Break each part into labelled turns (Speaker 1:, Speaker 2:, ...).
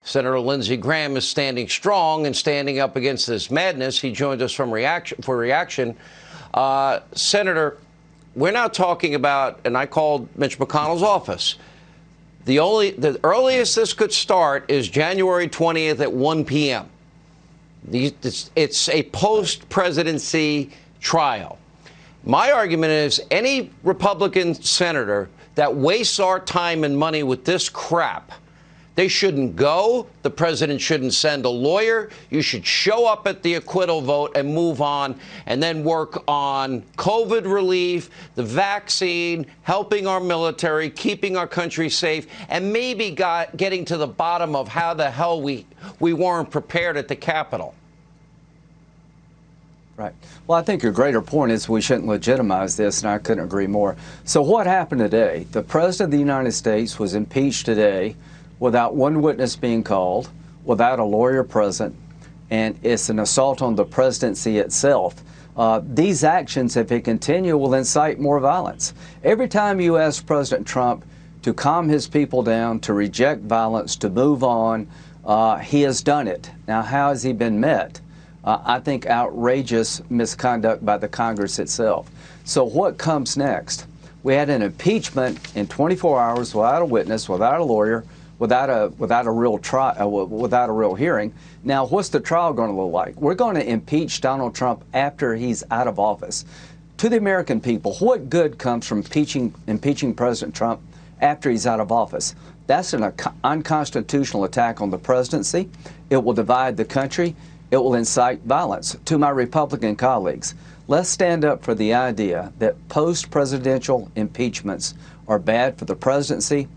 Speaker 1: Senator Lindsey Graham is standing strong and standing up against this madness. He joined us for reaction. Senator, we're now talking about, and I called Mitch McConnell's office. The earliest this could start is January 20th at 1 p.m. It's a post-presidency trial. My argument is any Republican senator that wastes our time and money with this crap, they shouldn't go. The president shouldn't send a lawyer. You should show up at the acquittal vote and move on, and then work on COVID relief, the vaccine, helping our military, keeping our country safe, and maybe getting to the bottom of how the hell we weren't prepared at the Capitol.
Speaker 2: Right. Well, I think your greater point is we shouldn't legitimize this, and I couldn't agree more. So what happened today? The President of the United States was impeached today without one witness being called, without a lawyer present, and it's an assault on the presidency itself. These actions, if they continue, will incite more violence. Every time you ask President Trump to calm his people down, to reject violence, to move on, he has done it. Now, how has he been met? I think outrageous misconduct by the Congress itself. So what comes next? We had an impeachment in 24 hours without a witness, without a lawyer, without a real trial, without a real hearing. Now, what's the trial going to look like? We're going to impeach Donald Trump after he's out of office. To the American people, what good comes from impeaching President Trump after he's out of office? That's an unconstitutional attack on the presidency. It will divide the country. It will incite violence. To my Republican colleagues, let's stand up for the idea that post-presidential impeachments are bad for the presidency,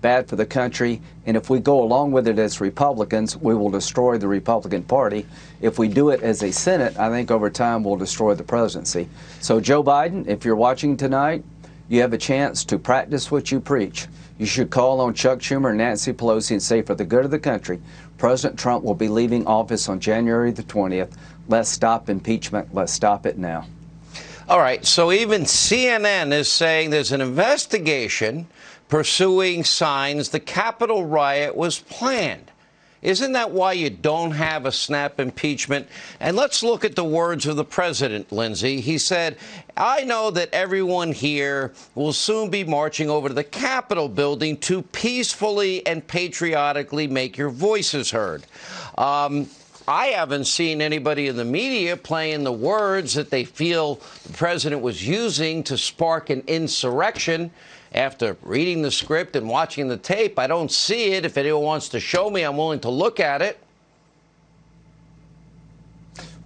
Speaker 2: bad for the country, and if we go along with it as Republicans, we will destroy the Republican Party. If we do it as a Senate, I think over time we'll destroy the presidency. So Joe Biden, if you're watching tonight, you have a chance to practice what you preach. You should call on Chuck Schumer and Nancy Pelosi and say, for the good of the country, President Trump will be leaving office on January the 20th. Let's stop impeachment. Let's stop it now.
Speaker 1: All right. So even CNN is saying there's an investigation pursuing signs the Capitol riot was planned. Isn't that why you don't have a snap impeachment? And let's look at the words of the president, Lindsey. He said, I know that everyone here will soon be marching over to the Capitol building to peacefully and patriotically make your voices heard. I haven't seen anybody in the media playing the words that they feel the president was using to spark an insurrection. After reading the script and watching the tape, I don't see it. If anyone wants to show me, I'm willing to look at it.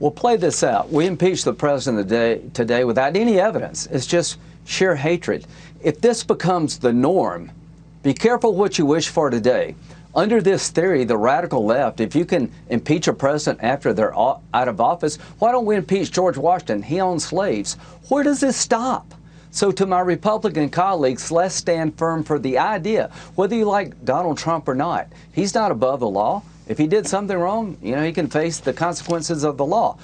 Speaker 2: We'll play this out. We impeached the president today without any evidence. It's just sheer hatred. If this becomes the norm, be careful what you wish for today. Under this theory, the radical left, if you can impeach a president after they're out of office, why don't we impeach George Washington? He owned slaves. Where does this stop? So to my Republican colleagues, let's stand firm for the idea, whether you like Donald Trump or not. He's not above the law. If he did something wrong, he can face the consequences of the law.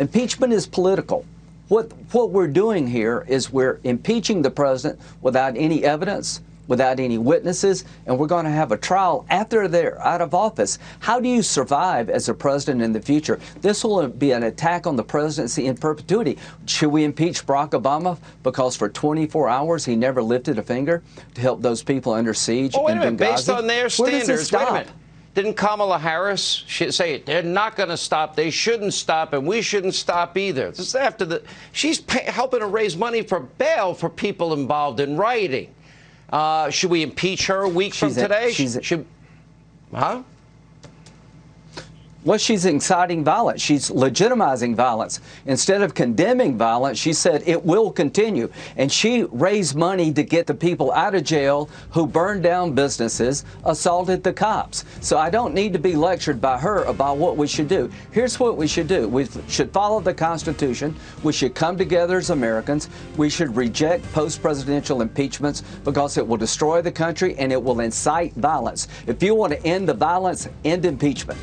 Speaker 2: Impeachment is political. What we're doing here is we're impeaching the president without any evidence, without any witnesses, and we're going to have a trial after they're out of office. How do you survive as a president in the future? This will be an attack on the presidency in perpetuity. Should we impeach Barack Obama because for 24 hours he never lifted a finger to help those people under siege in Benghazi?
Speaker 1: Based on their standards,
Speaker 2: wait a
Speaker 1: minute. Didn't Kamala Harris say they're not going to stop, they shouldn't stop, and we shouldn't stop either? This is after she's helping to raise money for bail for people involved in rioting. Should we impeach her a week from today? Huh?
Speaker 2: Well, she's inciting violence. She's legitimizing violence. Instead of condemning violence, she said it will continue. And she raised money to get the people out of jail who burned down businesses, assaulted the cops. So I don't need to be lectured by her about what we should do. Here's what we should do. We should follow the Constitution. We should come together as Americans. We should reject post-presidential impeachments because it will destroy the country and it will incite violence. If you want to end the violence, end impeachment.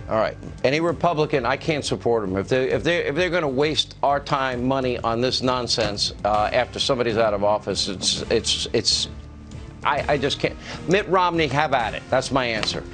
Speaker 1: All right. Any Republican, I can't support them. If they're going to waste our time, money on this nonsense after somebody's out of office, I just can't. Mitt Romney, have at it. That's my answer.